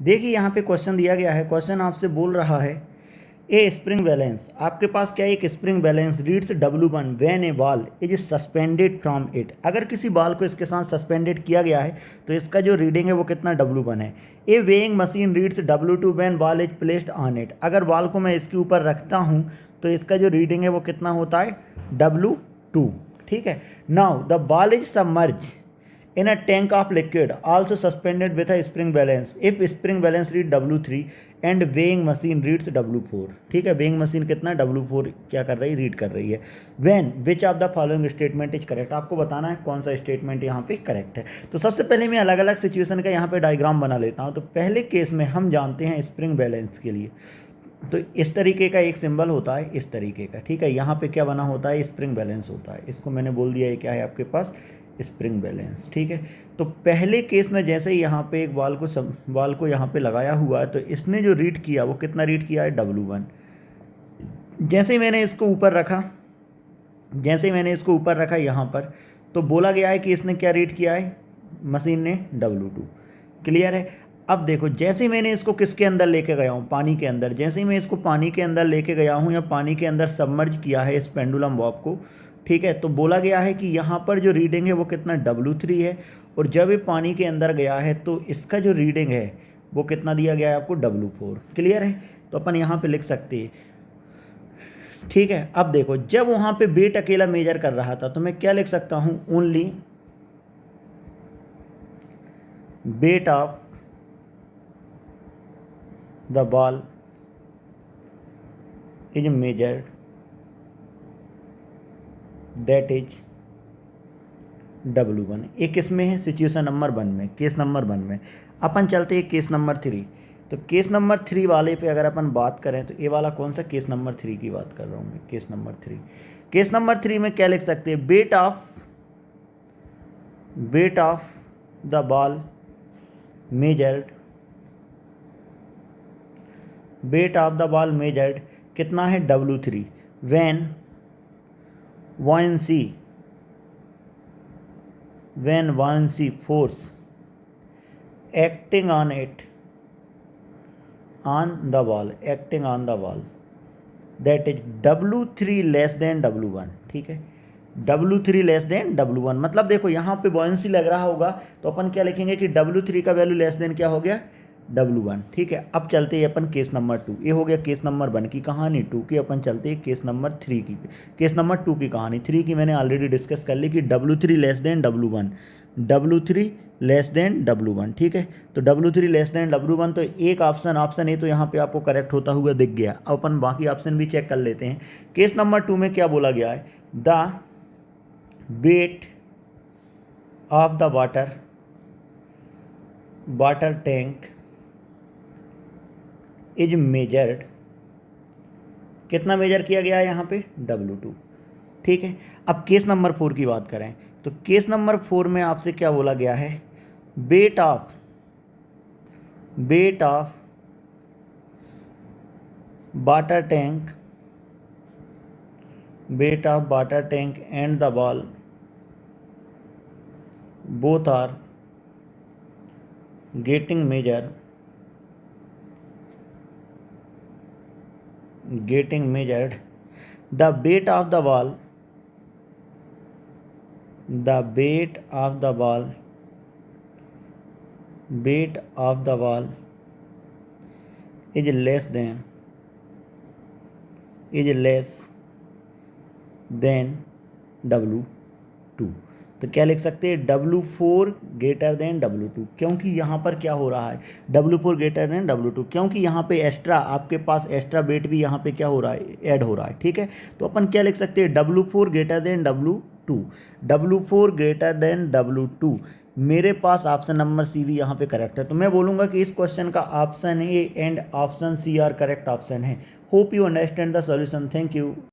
देखिए यहाँ पे क्वेश्चन दिया गया है, क्वेश्चन आपसे बोल रहा है ए स्प्रिंग बैलेंस, आपके पास क्या है, एक spring balance reads W1 when A ball is suspended from it. अगर किसी बॉल को इसके साथ सस्पेंडेड किया गया है तो इसका जो रीडिंग है वो कितना W1 है। A weighing machine reads W2 when ball is placed on it. अगर बॉल को मैं इसके ऊपर रखता हूँ तो इसका जो रीडिंग है वो कितना होता है, W2। ठीक है, now the ball is submerge in a tank of liquid also suspended with a spring balance if spring balance read W3 and weighing machine reads W4। ठीक है, weighing machine कितना W4 क्या कर रही है, रीड कर रही है। when which of the following statement is correct, आपको बताना है कौन सा स्टेटमेंट यहाँ पे करेक्ट है। तो सबसे पहले मैं अलग अलग सिचुएशन का यहाँ पे डायग्राम बना लेता हूँ। तो पहले केस में हम जानते हैं स्प्रिंग बैलेंस के लिए तो इस तरीके का एक सिंबल होता है, इस तरीके का। ठीक है, यहाँ पे क्या बना होता है, स्प्रिंग बैलेंस होता है। इसको मैंने बोल दिया ये क्या है आपके पास, स्प्रिंग बैलेंस। ठीक है, तो पहले केस में जैसे ही यहाँ पे एक बॉल को यहाँ पे लगाया हुआ है तो इसने जो रीड किया वो कितना रीड किया है, W1। जैसे ही मैंने इसको ऊपर रखा यहाँ पर तो बोला गया है कि इसने क्या रीड किया है, मशीन ने W2। क्लियर है। अब देखो जैसे ही मैंने इसको किसके अंदर लेके गया हूँ, पानी के अंदर। जैसे ही मैं इसको पानी के अंदर लेके गया हूँ या पानी के अंदर सबमर्ज किया है इस पेंडुलम बॉब को, ठीक है, तो बोला गया है कि यहाँ पर जो रीडिंग है वो कितना W3 है। और जब ये पानी के अंदर गया है तो इसका जो रीडिंग है वो कितना दिया गया है आपको, W4। क्लियर है, तो अपन यहाँ पे लिख सकते हैं। ठीक है, अब देखो जब वहाँ पे वेट अकेला मेजर कर रहा था तो मैं क्या लिख सकता हूँ, only weight of the ball is measured, that is W1। एक किसमें है, सिचुएशन नंबर 1 में, केस नंबर 1 में। अपन चलते हैं केस नंबर 3। तो केस नंबर 3 वाले पे अगर अपन बात करें तो ये वाला कौन सा, केस नंबर 3 की बात कर रहा हूँ मैं, केस नंबर 3। केस नंबर 3 में क्या लिख सकते हैं, weight of the ball measured, weight of the ball measured कितना है, W3 when buoyancy force acting on the ball that is W3 less than W1। ठीक है, W3 लेस देन W1 मतलब देखो यहाँ पे बॉयंसी लग रहा होगा तो अपन क्या लिखेंगे कि W3 का वैल्यू लेस देन क्या हो गया, W1। ठीक है, अब चलते हैं अपन केस नंबर 2। ये हो गया केस नंबर 1 की कहानी। 2 की अपन चलते हैं केस नंबर 3 की, केस नंबर 2 की कहानी। 3 की मैंने ऑलरेडी डिस्कस कर ली कि W3 लेस देन W1। ठीक है, तो W3 लेस देन W1 तो एक ऑप्शन ए तो यहाँ पे आपको करेक्ट होता हुआ दिख गया। अब अपन बाकी ऑप्शन भी चेक कर लेते हैं। केस नंबर 2 में क्या बोला गया है, the weight of the water tank is measured, कितना मेजर किया गया है यहाँ पे, W2। ठीक है, अब केस नंबर 4 की बात करें तो केस नंबर 4 में आपसे क्या बोला गया है, weight of water tank and the ball both are getting measured the weight of the ball is less than W2। तो क्या लिख सकते हैं, W4 ग्रेटर देन W2। क्योंकि यहाँ पर क्या हो रहा है, W4 ग्रेटर देन W2 क्योंकि यहाँ पे एक्स्ट्रा आपके पास एक्स्ट्रा वेट भी यहाँ पे क्या हो रहा है, ऐड हो रहा है। ठीक है, तो अपन क्या लिख सकते हैं, W4 ग्रेटर देन W2। मेरे पास ऑप्शन नंबर सी भी यहाँ पे करेक्ट है। तो मैं बोलूँगा कि इस क्वेश्चन का option A and option C are correct option है। Hope you understand the solution. Thank you.